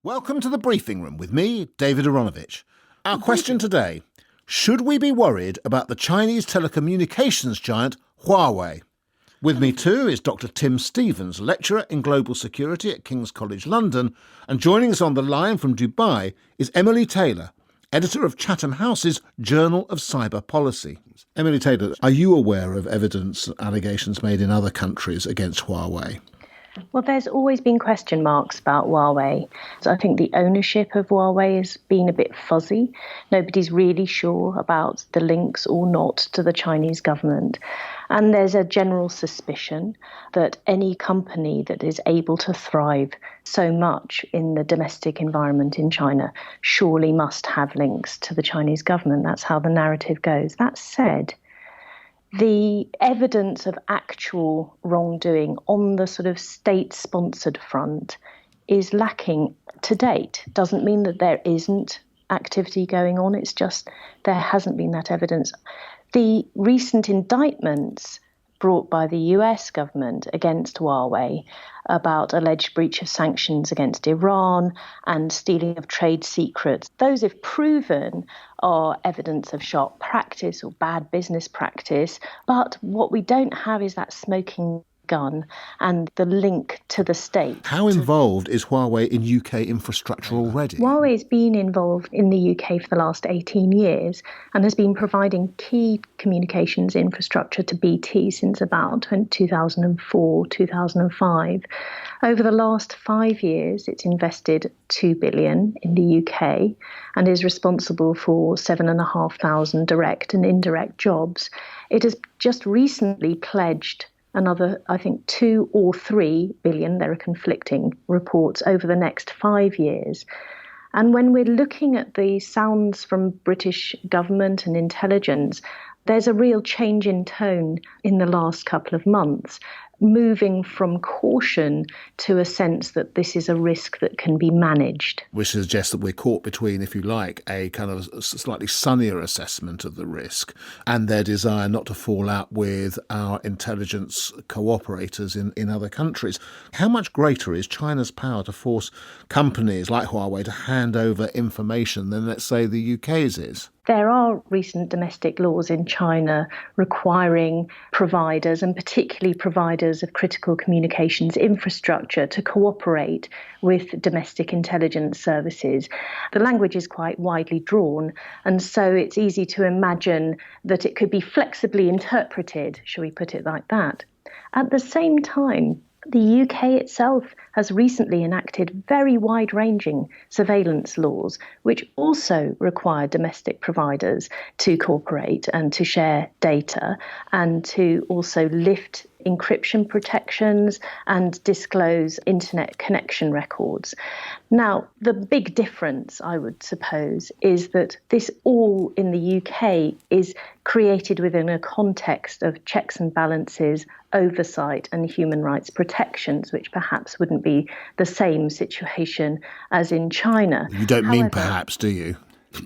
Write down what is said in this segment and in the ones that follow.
Welcome to the briefing room with me, David Aronovich. Our question today: should we be worried about the Chinese telecommunications giant Huawei? With me too is Dr. Tim Stevens, lecturer in global security at King's College London, and joining us on the line from Dubai is Emily Taylor, editor of Chatham House's Journal of Cyber Policy. Emily Taylor, are you aware of evidence, allegations made in other countries against Huawei? Well, there's always been question marks about Huawei. So I think the ownership of Huawei has been a bit fuzzy. Nobody's really sure about the links or not to the Chinese government. And there's a general suspicion that any company that is able to thrive so much in the domestic environment in China surely must have links to the Chinese government. That's how the narrative goes. That said, the evidence of actual wrongdoing on the sort of state-sponsored front is lacking to date. Doesn't mean that there isn't activity going on. It's just there hasn't been that evidence. The recent indictments brought by the US government against Huawei about alleged breach of sanctions against Iran and stealing of trade secrets, those, if proven, are evidence of sharp practice or bad business practice. But what we don't have is that smoking gun and the link to the state. How involved is Huawei in UK infrastructure already? Huawei has been involved in the UK for the last 18 years and has been providing key communications infrastructure to BT since about 2004, 2005. Over the last 5 years, it's invested $2 billion in the UK and is responsible for 7,500 direct and indirect jobs. It has just recently pledged another, I think, 2 or 3 billion, there are conflicting reports, over the next 5 years. And when we're looking at the sounds from British government and intelligence, there's a real change in tone in the last couple of months, moving from caution to a sense that this is a risk that can be managed. Which suggests that we're caught between, if you like, a kind of slightly sunnier assessment of the risk and their desire not to fall out with our intelligence cooperators in other countries. How much greater is China's power to force companies like Huawei to hand over information than, let's say, the UK's is? There are recent domestic laws in China requiring providers, and particularly providers of critical communications infrastructure, to cooperate with domestic intelligence services. The language is quite widely drawn, and so it's easy to imagine that it could be flexibly interpreted, shall we put it like that. At the same time, the UK itself has recently enacted very wide-ranging surveillance laws, which also require domestic providers to cooperate and to share data and to also lift encryption protections and disclose internet connection records. Now, the big difference, I would suppose, is that this all in the UK is created within a context of checks and balances, oversight and human rights protections, which perhaps wouldn't be the same situation as in China. You don't mean perhaps, do you?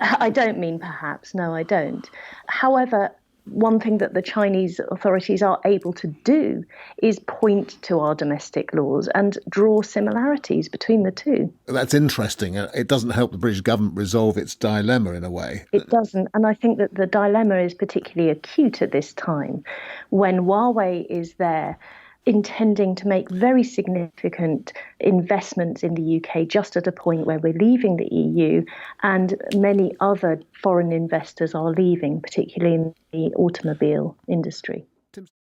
I don't mean perhaps, no, I don't. However, one thing that the Chinese authorities are able to do is point to our domestic laws and draw similarities between the two. That's interesting. It doesn't help the British government resolve its dilemma in a way. It doesn't. And I think that the dilemma is particularly acute at this time when Huawei is there intending to make very significant investments in the UK just at a point where we're leaving the EU, and many other foreign investors are leaving, particularly in the automobile industry.